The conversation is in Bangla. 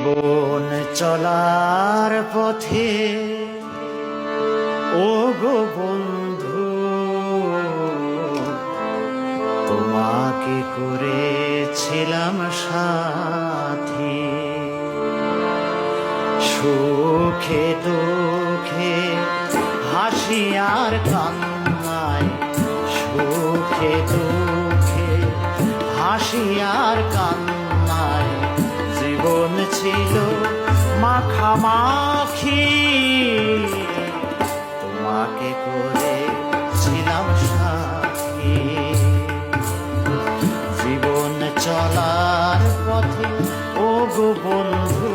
জীবন চলার পথে ও গো বন্ধু, তোমাকে করেছিলাম সাথী। সুখে দুঃখে হাসি আর কান্নায়, সুখে দুঃখে হাসি আর কান্নায় জীবন ছিল মাখামাখি। তোমাকে করেছিলাম সাথী। জীবন চলার পথে ও গো বন্ধু,